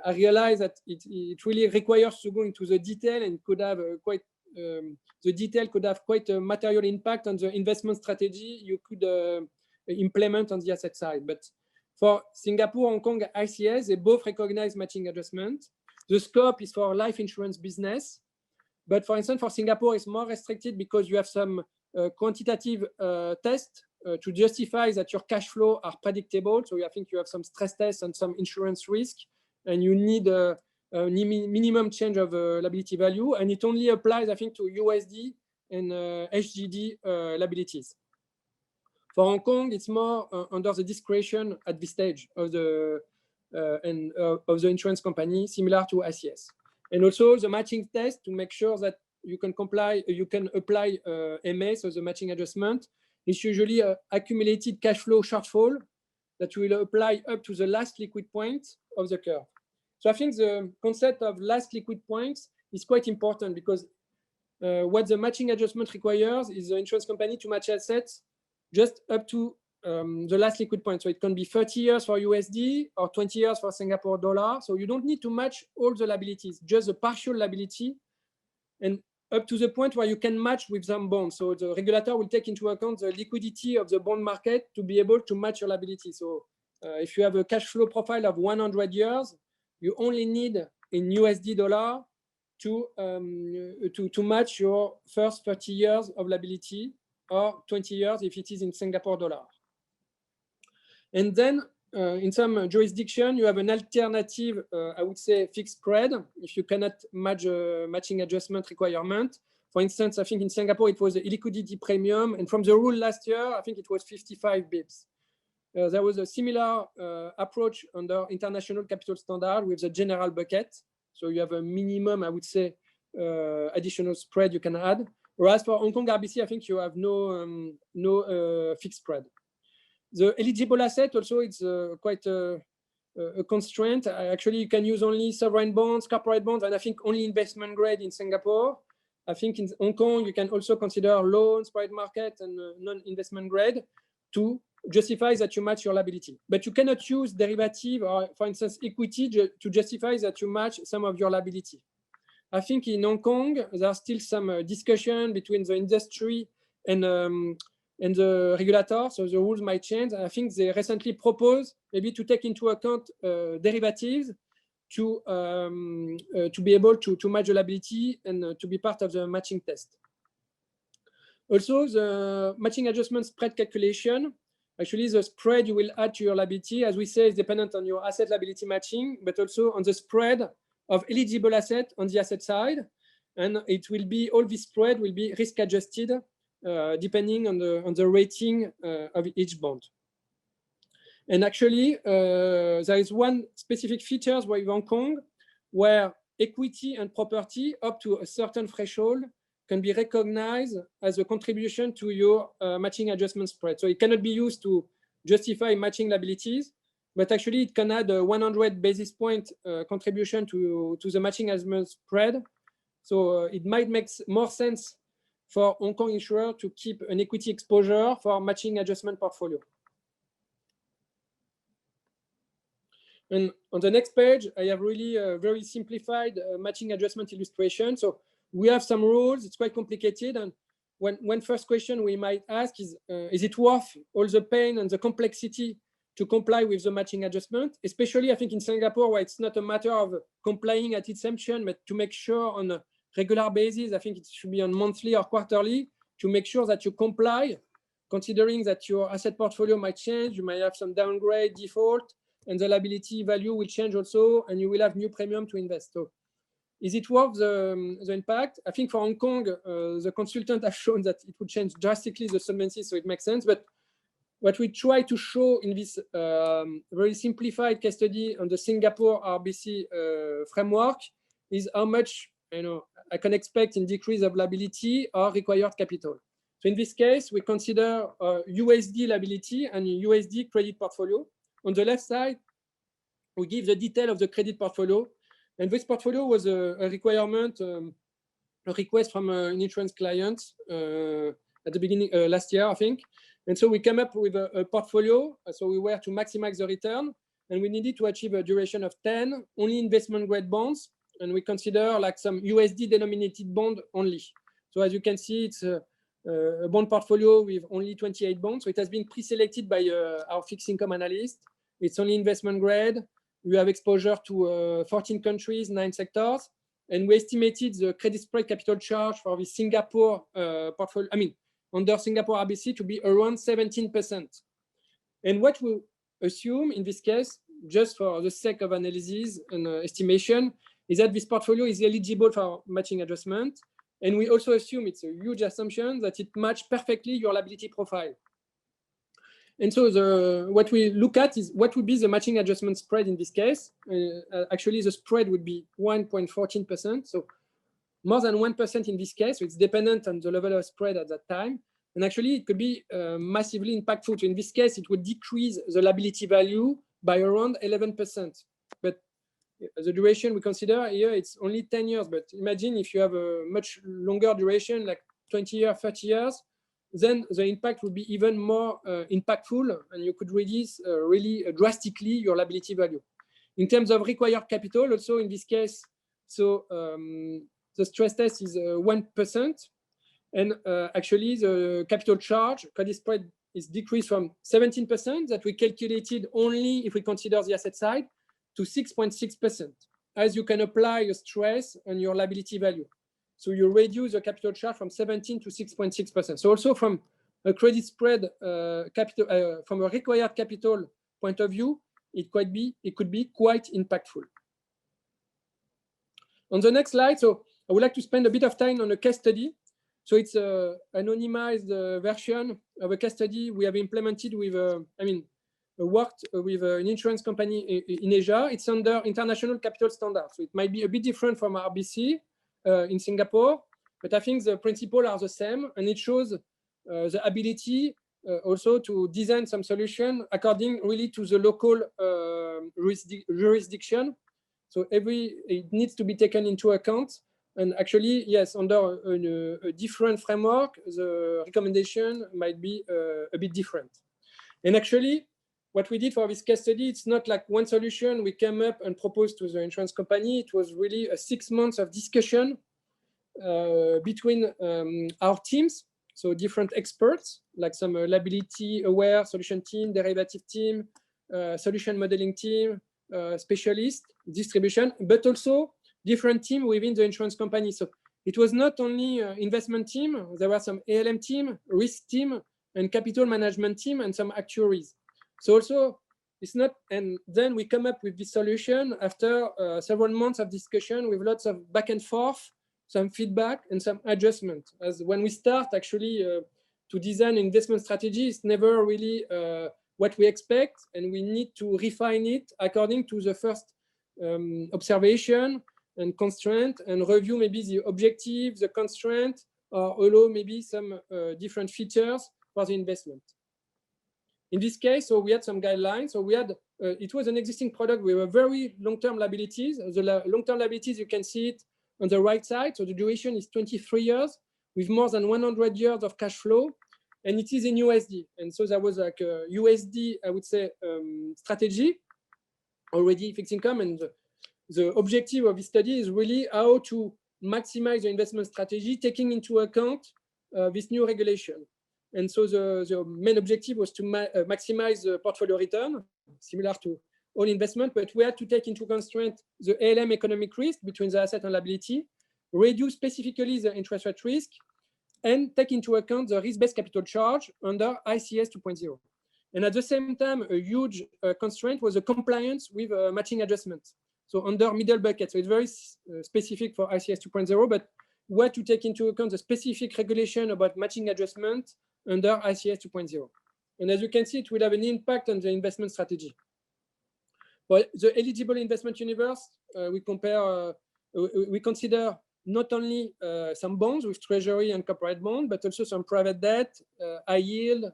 I realized that it really requires to go into the detail and could have quite the detail could have quite a material impact on the investment strategy you could implement on the asset side. But for Singapore, Hong Kong, ICS, they both recognize matching adjustment. The scope is for life insurance business. But for instance, for Singapore, it's more restricted because you have some quantitative tests to justify that your cash flow are predictable. So I think you have some stress tests and some insurance risk, and you need a minimum change of liability value. And it only applies, I think, to USD and HGD liabilities. For Hong Kong, it's more under the discretion at this stage of the insurance company, similar to ICS. And also the matching test to make sure that you can comply, you can apply MA, so the matching adjustment. It's usually accumulated cash flow shortfall that will apply up to the last liquid point of the curve. So I think the concept of last liquid points is quite important because what the matching adjustment requires is the insurance company to match assets just up to the last liquid point. So it can be 30 years for USD or 20 years for Singapore dollar. So you don't need to match all the liabilities, just the partial liability, and up to the point where you can match with some bonds. So the regulator will take into account the liquidity of the bond market to be able to match your liability. So if you have a cash flow profile of 100 years, you only need in USD dollar to match your first 30 years of liability, or 20 years if it is in Singapore dollar. And then in some jurisdiction, you have an alternative, I would say, fixed spread if you cannot match a matching adjustment requirement. For instance, I think in Singapore, it was a illiquidity premium. And from the rule last year, I think it was 55 bips. There was a similar approach under international capital standard with the general bucket. So you have a minimum, I would say, additional spread you can add. Whereas for Hong Kong RBC, I think you have no fixed spread. The eligible asset also, it's quite a constraint. Actually, you can use only sovereign bonds, corporate bonds, and I think only investment grade in Singapore. I think in Hong Kong, you can also consider loans, private market, and non-investment grade to justify that you match your liability. But you cannot use derivative or, for instance, equity to justify that you match some of your liability. I think in Hong Kong, there's still some discussion between the industry and the regulator, so the rules might change. I think they recently proposed maybe to take into account derivatives to be able to match the liability and to be part of the matching test. Also, the matching adjustment spread calculation, actually the spread you will add to your liability, as we say, is dependent on your asset liability matching, but also on the spread of eligible asset on the asset side. And it will be, all this spread will be risk adjusted depending on the rating of each bond. And actually, there is one specific feature with Hong Kong where equity and property up to a certain threshold can be recognized as a contribution to your matching adjustment spread. So it cannot be used to justify matching liabilities, but actually it can add a 100 basis point contribution to the matching adjustment spread. So it might make more sense for Hong Kong insurer to keep an equity exposure for matching adjustment portfolio. And on the next page, I have really a very simplified matching adjustment illustration. So we have some rules, it's quite complicated. And one first question we might ask is it worth all the pain and the complexity to comply with the matching adjustment? Especially, I think in Singapore, where it's not a matter of complying at its inception, but to make sure on a regular basis, I think it should be on monthly or quarterly, to make sure that you comply, considering that your asset portfolio might change, you might have some downgrade, default, and the liability value will change also, and you will have new premium to invest. So is it worth the impact? I think for Hong Kong, the consultant has shown that it would change drastically the solvency, so it makes sense. But what we try to show in this very simplified case study on the Singapore RBC framework is how much I can expect in decrease of liability or required capital. So in this case, we consider USD liability and USD credit portfolio. On the left side, we give the detail of the credit portfolio. And this portfolio was a requirement, a request from an insurance client at the beginning last year, I think. And so we came up with a portfolio. So we were to maximize the return, and we needed to achieve a duration of 10, only investment grade bonds. And we consider like some USD denominated bond only. So as you can see, it's a bond portfolio with only 28 bonds. So it has been pre-selected by our fixed income analyst. It's only investment grade. We have exposure to 14 countries, 9 sectors. And we estimated the credit spread capital charge for the Singapore portfolio, under Singapore RBC to be around 17%. And what we assume in this case, just for the sake of analysis and estimation, is that this portfolio is eligible for matching adjustment. And we also assume, it's a huge assumption, that it matches perfectly your liability profile. And so what we look at is what would be the matching adjustment spread in this case. Actually, the spread would be 1.14%. So more than 1% in this case. So it's dependent on the level of spread at that time. And actually, it could be massively impactful. So in this case, it would decrease the liability value by around 11%. But the duration we consider here, it's only 10 years. But imagine if you have a much longer duration, like 20 years, 30 years, then the impact would be even more impactful, and you could reduce really drastically your liability value. In terms of required capital, also in this case, so the stress test is 1%, and actually the capital charge, credit spread, is decreased from 17% that we calculated only if we consider the asset side to 6.6%, as you can apply a stress on your liability value. So you reduce the capital charge from 17 to 6.6%. So also from a credit spread capital, from a required capital point of view, it could be quite impactful. On the next slide, so I would like to spend a bit of time on a case study. So it's an anonymized version of a case study we have implemented with, worked with an insurance company in Asia. It's under international capital standards. So it might be a bit different from RBC in Singapore, but I think the principles are the same, and it shows the ability also to design some solution according really to the local jurisdiction. So it needs to be taken into account. And actually, yes, under a different framework, the recommendation might be a bit different. And actually, what we did for this case study, it's not like one solution we came up and proposed to the insurance company. It was really a 6 months of discussion between our teams, so different experts, like some liability-aware solution team, derivative team, solution modeling team, specialist, distribution, but also different team within the insurance company. So it was not only investment team, there were some ALM team, risk team, and capital management team, and some actuaries. So also, it's not, and then we come up with this solution after several months of discussion with lots of back and forth, some feedback, and some adjustment. As when we start actually to design investment strategy, it's never really what we expect, and we need to refine it according to the first observation and constraint, and review maybe the objective, the constraint, or allow maybe some different features for the investment. In this case, so we had some guidelines. So we had, it was an existing product with a very long-term liabilities. The long-term liabilities, you can see it on the right side. So the duration is 23 years with more than 100 years of cash flow. And it is in USD. And so there was like a USD, I would say, strategy, already fixed income. And the objective of this study is really how to maximize the investment strategy, taking into account this new regulation. And so the main objective was to maximize the portfolio return, similar to all investment, but we had to take into constraint the ALM economic risk between the asset and liability, reduce specifically the interest rate risk, and take into account the risk-based capital charge under ICS 2.0. And at the same time, a huge constraint was the compliance with matching adjustments. So under middle bucket, so it's very specific for ICS 2.0, but we had to take into account the specific regulation about matching adjustment under ICS 2.0. And as you can see, it will have an impact on the investment strategy. But the eligible investment universe, we consider not only some bonds with treasury and corporate bond, but also some private debt, high yield,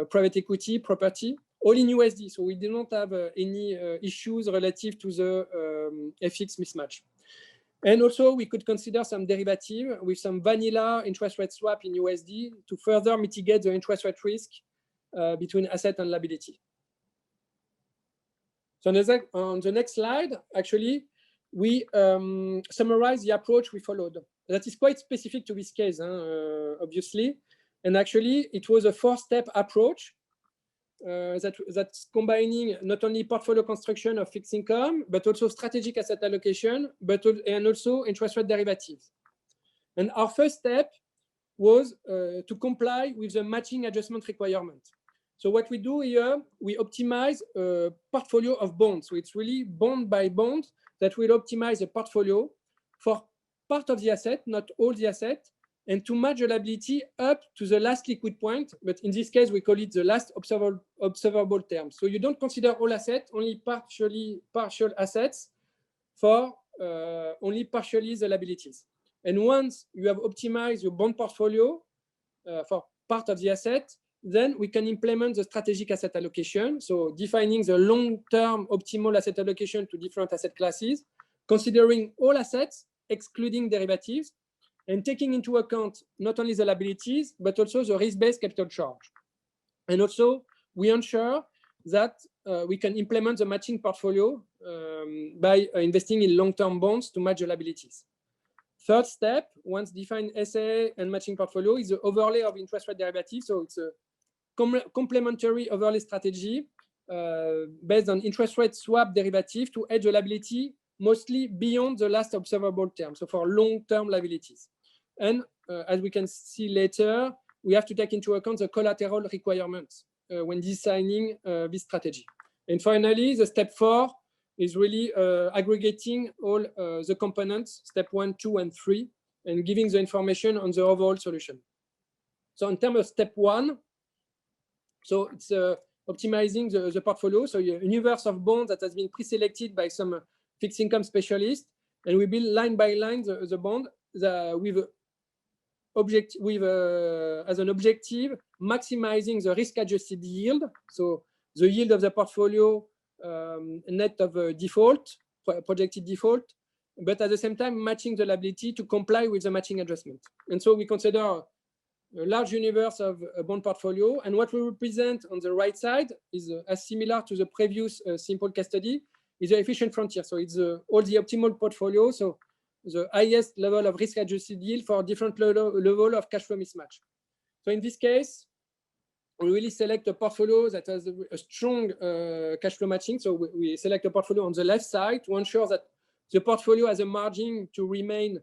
private equity, property, all in USD. So we do not have any issues relative to the FX mismatch. And also we could consider some derivative with some vanilla interest rate swap in USD to further mitigate the interest rate risk between asset and liability. So on the next slide, actually, we summarize the approach we followed. That is quite specific to this case, obviously. And actually, it was a four-step approach that's combining not only portfolio construction of fixed income, but also strategic asset allocation, and also interest rate derivatives. And our first step was to comply with the matching adjustment requirement. So what we do here, we optimize a portfolio of bonds. So it's really bond by bond that will optimize a portfolio for part of the asset, not all the asset, and to match the liability up to the last liquid point. But in this case, we call it the last observable term. So you don't consider all assets, only partial assets for only partially the liabilities. And once you have optimized your bond portfolio for part of the asset, then we can implement the strategic asset allocation. So defining the long-term optimal asset allocation to different asset classes, considering all assets, excluding derivatives, and taking into account not only the liabilities, but also the risk-based capital charge. And also, we ensure that we can implement the matching portfolio by investing in long-term bonds to match the liabilities. Third step, once defined SA and matching portfolio, is the overlay of interest rate derivatives. So it's a complementary overlay strategy based on interest rate swap derivative to hedge the liability mostly beyond the last observable term, so for long-term liabilities. And as we can see later, we have to take into account the collateral requirements when designing this strategy. And finally, the step 4 is really aggregating all the components, step 1, 2, and 3, and giving the information on the overall solution. So in terms of step 1, so it's optimizing the portfolio. So a universe of bonds that has been pre-selected by some fixed income specialist, and we build line by line the bond as an objective, maximizing the risk-adjusted yield. So the yield of the portfolio net of default, projected default, but at the same time matching the liability to comply with the matching adjustment. And so we consider a large universe of a bond portfolio. And what we represent on the right side is as similar to the previous simple case study, is the efficient frontier. So it's all the optimal portfolio. So the highest level of risk-adjusted yield for different level of cash flow mismatch. So in this case, we really select a portfolio that has a strong cash flow matching. So we select a portfolio on the left side to ensure that the portfolio has a margin to remain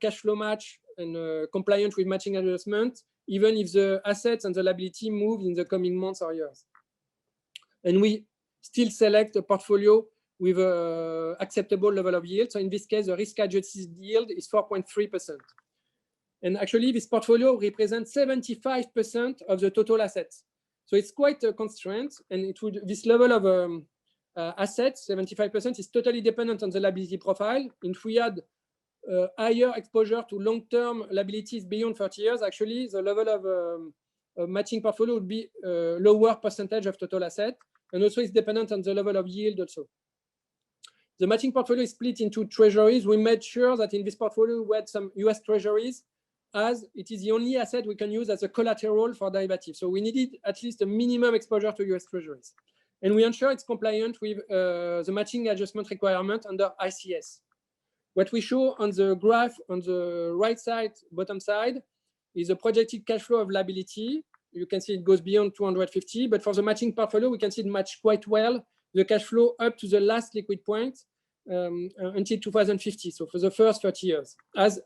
cash flow match and compliant with matching adjustment, even if the assets and the liability move in the coming months or years. And we still select a portfolio with an acceptable level of yield. So in this case, the risk-adjusted yield is 4.3%. And actually, this portfolio represents 75% of the total assets. So it's quite a constraint. And this level of assets, 75%, is totally dependent on the liability profile. If we had higher exposure to long-term liabilities beyond 30 years, actually, the level of matching portfolio would be a lower percentage of total asset. And also it's dependent on the level of yield also. The matching portfolio is split into treasuries. We made sure that in this portfolio we had some US treasuries, as it is the only asset we can use as a collateral for derivatives. So we needed at least a minimum exposure to US treasuries. And we ensure it's compliant with the matching adjustment requirement under ICS. What we show on the graph on the right side, bottom side, is a projected cash flow of liability. You can see it goes beyond 250, but for the matching portfolio, we can see it match quite well the cash flow up to the last liquid point until 2050. So for the first 30 years, as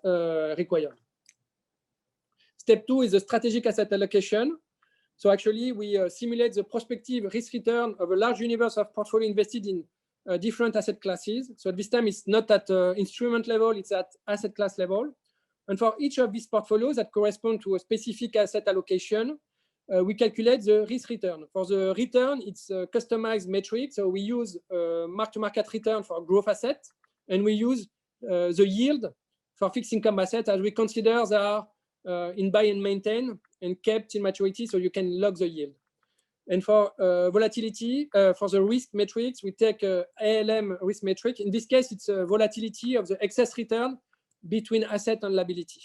required. Step 2 is the strategic asset allocation. So actually, we simulate the prospective risk return of a large universe of portfolio invested in different asset classes. So this time, it's not at instrument level, it's at asset class level. And for each of these portfolios that correspond to a specific asset allocation, we calculate the risk return. For the return, it's a customized metric. So we use mark-to-market return for growth asset, and we use the yield for fixed income assets, as we consider they are in buy and maintain and kept in maturity, so you can log the yield. And for volatility, for the risk metrics, we take ALM risk metric. In this case, it's a volatility of the excess return between asset and liability.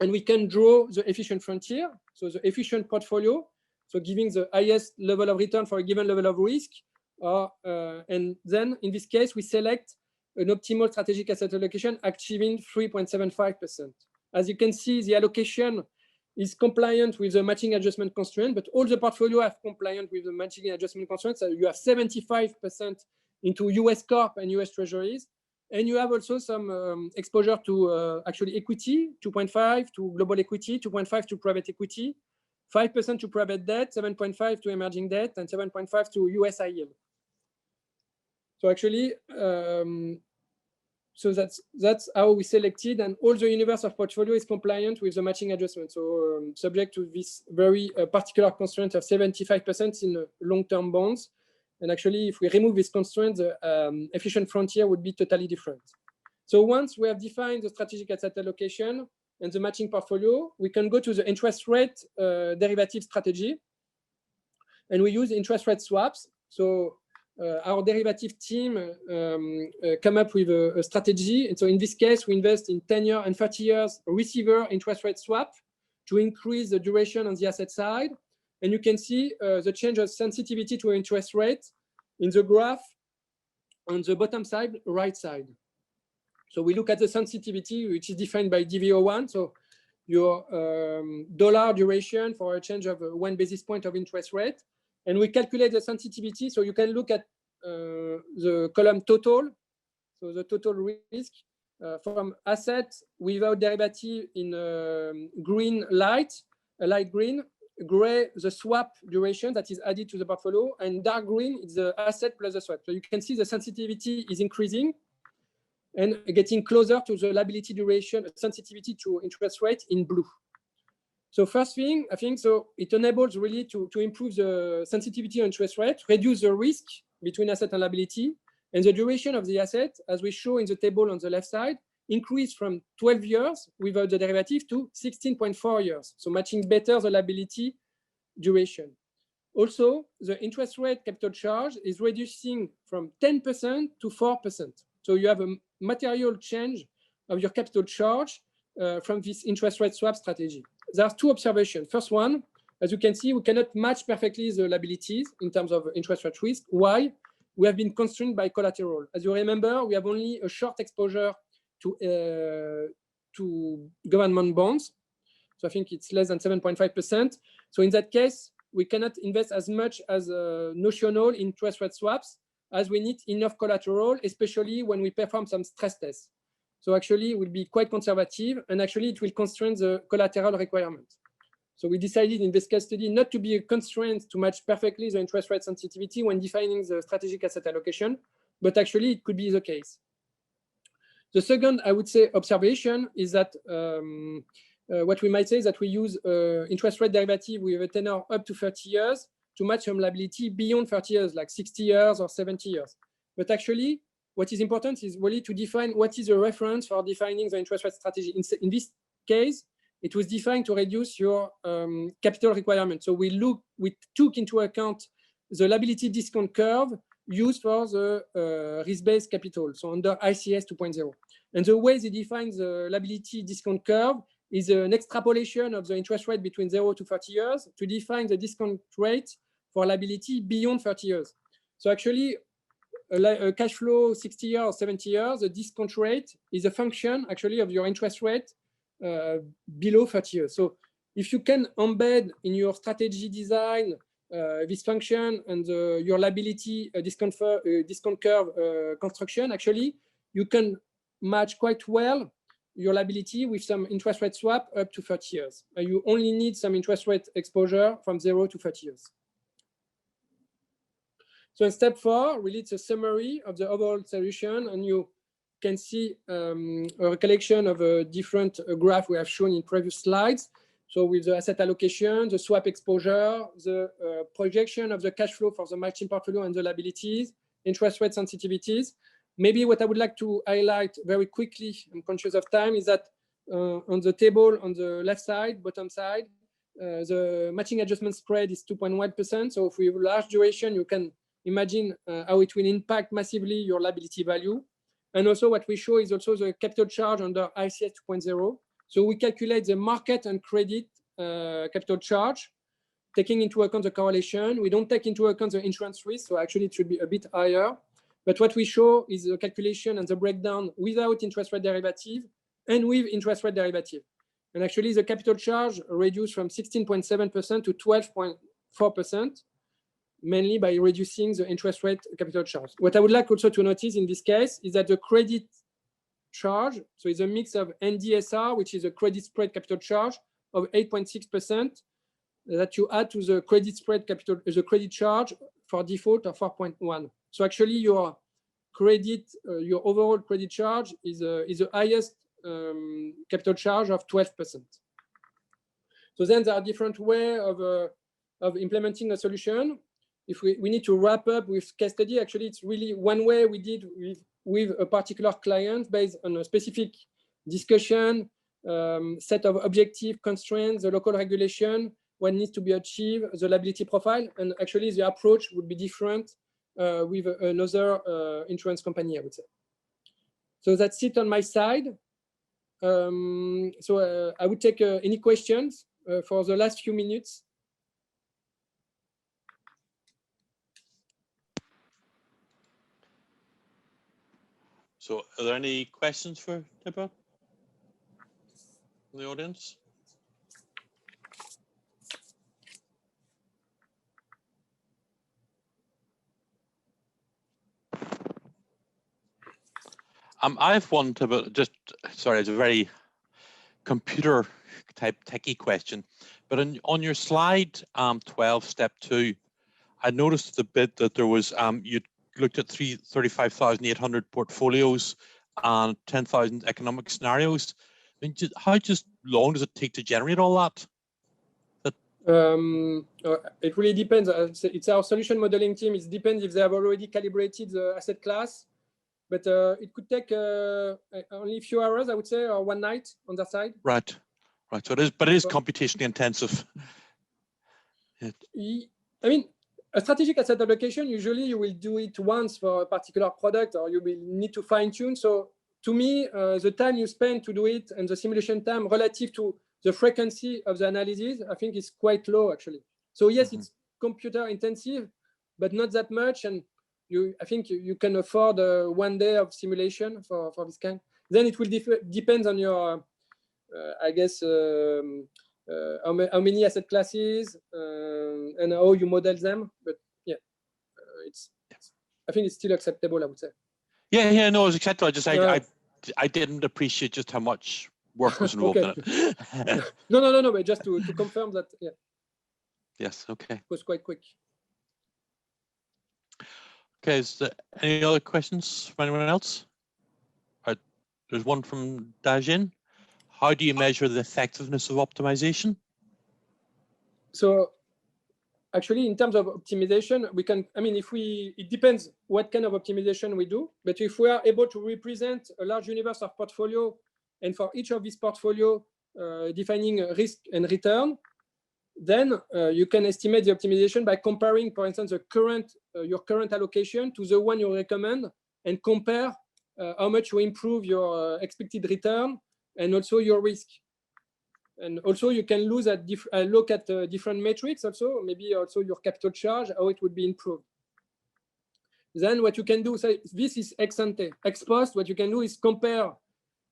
And we can draw the efficient frontier, so the efficient portfolio, so giving the highest level of return for a given level of risk. And then in this case, we select an optimal strategic asset allocation achieving 3.75%. As you can see, the allocation is compliant with the matching adjustment constraint, but all the portfolio are compliant with the matching adjustment constraint. So you have 75% into US Corp and US Treasuries. And you have also some exposure to actually equity, 2.5 to global equity, 2.5 to private equity, 5% to private debt, 7.5 to emerging debt, and 7.5 to US high yield. So actually, so that's how we selected, and all the universe of portfolio is compliant with the matching adjustment. So subject to this very particular constraint of 75% in long-term bonds. And actually, if we remove this constraint, the efficient frontier would be totally different. So once we have defined the strategic asset allocation and the matching portfolio, we can go to the interest rate derivative strategy. And we use interest rate swaps. So our derivative team come up with a strategy. And so in this case, we invest in 10-year and 30 years receiver interest rate swap to increase the duration on the asset side. And you can see the change of sensitivity to interest rate in the graph on the bottom side, right side. So we look at the sensitivity, which is defined by DV01. So your dollar duration for a change of 1 basis point of interest rate. And we calculate the sensitivity. So you can look at the column total. So the total risk from asset without derivative in green light green, gray, the swap duration that is added to the portfolio, and dark green is the asset plus the swap. So you can see the sensitivity is increasing and getting closer to the liability duration sensitivity to interest rate in blue. So first thing, I think, so it enables really to improve the sensitivity on interest rate, reduce the risk between asset and liability, and the duration of the asset, as we show in the table on the left side, increased from 12 years without the derivative to 16.4 years. So matching better the liability duration. Also, the interest rate capital charge is reducing from 10% to 4%. So you have a material change of your capital charge from this interest rate swap strategy. There are two observations. First one, as you can see, we cannot match perfectly the liabilities in terms of interest rate risk. Why? We have been constrained by collateral. As you remember, we have only a short exposure to government bonds. So I think it's less than 7.5%. So in that case, we cannot invest as much as notional interest rate swaps as we need enough collateral, especially when we perform some stress tests. So actually, it will be quite conservative, and actually it will constrain the collateral requirement. So we decided in this case study not to be a constraint to match perfectly the interest rate sensitivity when defining the strategic asset allocation, but actually it could be the case. The second, I would say, observation is that what we might say is that we use interest rate derivative with a tenor up to 30 years to match some liability beyond 30 years, like 60 years or 70 years. But actually, what is important is really to define what is the reference for defining the interest rate strategy. In this case, it was defined to reduce your capital requirement. So we took into account the liability discount curve used for the risk-based capital, so under ICS 2.0. And the way they define the liability discount curve is an extrapolation of the interest rate between 0 to 30 years to define the discount rate for liability beyond 30 years. So actually, a cash flow 60 years or 70 years, the discount rate is a function actually of your interest rate below 30 years. So if you can embed in your strategy design this function and your liability discount curve construction, actually, you can match quite well your liability with some interest rate swap up to 30 years. You only need some interest rate exposure from 0 to 30 years. So in step 4, really it's a summary of the overall solution, and you can see a recollection of a different graph we have shown in previous slides. So with the asset allocation, the swap exposure, the projection of the cash flow for the matching portfolio and the liabilities, interest rate sensitivities. Maybe what I would like to highlight very quickly, I'm conscious of time, is that on the table on the left side, bottom side, the matching adjustment spread is 2.1%. So if we have large duration, you can imagine how it will impact massively your liability value. And also what we show is also the capital charge under ICS 2.0. So we calculate the market and credit capital charge, taking into account the correlation. We don't take into account the insurance risk, so actually it should be a bit higher. But what we show is the calculation and the breakdown without interest rate derivative and with interest rate derivative. And actually the capital charge reduced from 16.7% to 12.4%, mainly by reducing the interest rate capital charge. What I would like also to notice in this case is that the credit charge, so it's a mix of NDSR, which is a credit spread capital charge of 8.6%, that you add to the credit spread capital, the credit charge for default of 4.1. So actually your credit, your overall credit charge is the highest capital charge of 12%. So then there are different ways of implementing a solution. If we need to wrap up with case study, actually it's really one way we did with a particular client based on a specific discussion, set of objective constraints, the local regulation, what needs to be achieved, the liability profile, and actually the approach would be different with another insurance company, I would say. So that's it on my side. So I would take any questions for the last few minutes. So are there any questions for Thibaut in the audience? I have one, Thibaut, just, sorry, it's a very computer type techie question, but on your slide 12, step 2, I noticed the bit that there was, you looked at 35,800 portfolios and 10,000 economic scenarios. I mean, how long does it take to generate all that? It really depends. It's our solution modeling team. It depends if they have already calibrated the asset class, but it could take only a few hours, I would say, or one night on that side. Right. So it is, but it is computationally intensive. I mean, a strategic asset allocation, usually you will do it once for a particular product, or you will need to fine tune. So to me, the time you spend to do it and the simulation time relative to the frequency of the analysis, I think is quite low actually. So yes, it's computer intensive, but not that much. And I think you can afford 1 day of simulation for this kind. Then it will depend on your, I guess, how many asset classes and how you model them. But yeah, I think it's still acceptable, I would say. Yeah, no, it's acceptable. I didn't appreciate just how much work was involved in it. No, but just to confirm that, yeah. Yes, okay. It was quite quick. Okay, is there any other questions from anyone else? There's one from Dajin. How do you measure the effectiveness of optimization? So actually, in terms of optimization, we can, I mean, it depends what kind of optimization we do, but if we are able to represent a large universe of portfolio, and for each of these portfolio, defining risk and return. Then you can estimate the optimization by comparing, for instance, your current allocation to the one you recommend, and compare how much you improve your expected return and also your risk. And also you can look at different metrics also, maybe also your capital charge, how it would be improved. Then what you can do, so this is ex ante. Ex post, what you can do is compare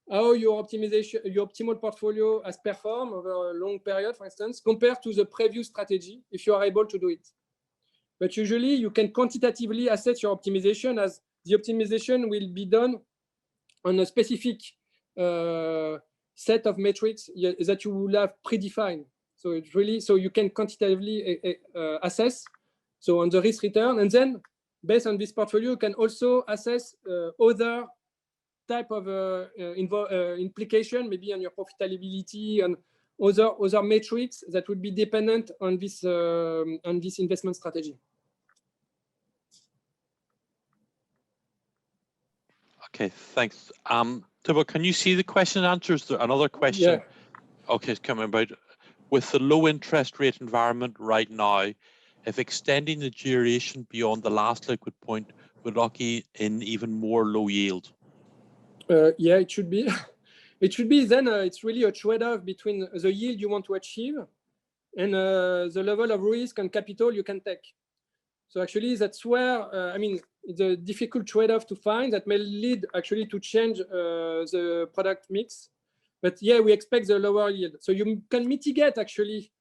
how your optimal portfolio has performed over a long period, for instance, compared to the previous strategy, if you are able to do it. But usually you can quantitatively assess your optimization, as the optimization will be done on a specific set of metrics that you will have predefined. So it's really, so you can quantitatively assess, so on the risk return, and then based on this portfolio, you can also assess other type of implication, maybe on your profitability and other metrics that would be dependent on this investment strategy. Okay, thanks. Thibault, can you see the question and answers? Another question. Yeah. Okay, it's coming about. With the low interest rate environment right now, if extending the duration beyond the last liquid point would lock in even more low yield? Yeah, it should be. It should be. Then it's really a trade-off between the yield you want to achieve and the level of risk and capital you can take. So actually, that's where I mean, it's a difficult trade-off to find that may lead actually to change the product mix. But yeah, we expect the lower yield. So you can mitigate actually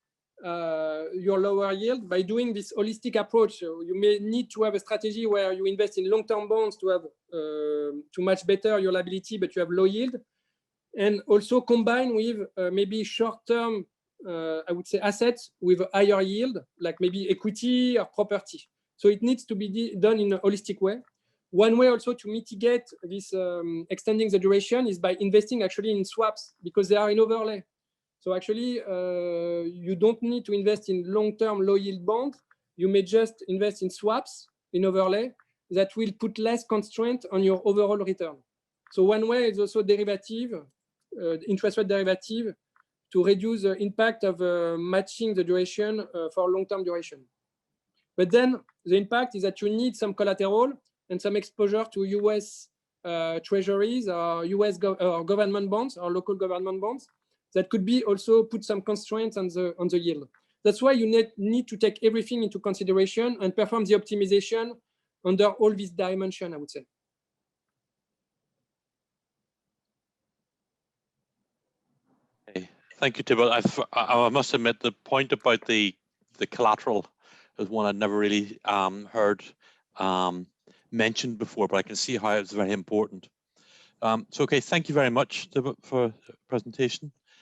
your lower yield by doing this holistic approach. So you may need to have a strategy where you invest in long-term bonds to have to match better your liability, but you have low yield, and also combine with maybe short-term, I would say, assets with a higher yield, like maybe equity or property. So it needs to be done in a holistic way. One way also to mitigate this extending the duration is by investing actually in swaps, because they are in overlay. So actually, you don't need to invest in long-term low-yield bonds. You may just invest in swaps in overlay that will put less constraint on your overall return. So one way is also derivative, interest rate derivative, to reduce the impact of matching the duration for long-term duration. But then the impact is that you need some collateral and some exposure to US treasuries or US government bonds or local government bonds that could be also put some constraints on the yield. That's why you need to take everything into consideration and perform the optimization under all these dimensions, I would say. Okay. Thank you, Thibault. I must admit the point about the collateral is one I'd never really heard mentioned before, but I can see how it's very important. So, okay, thank you very much, Thibault, for the presentation.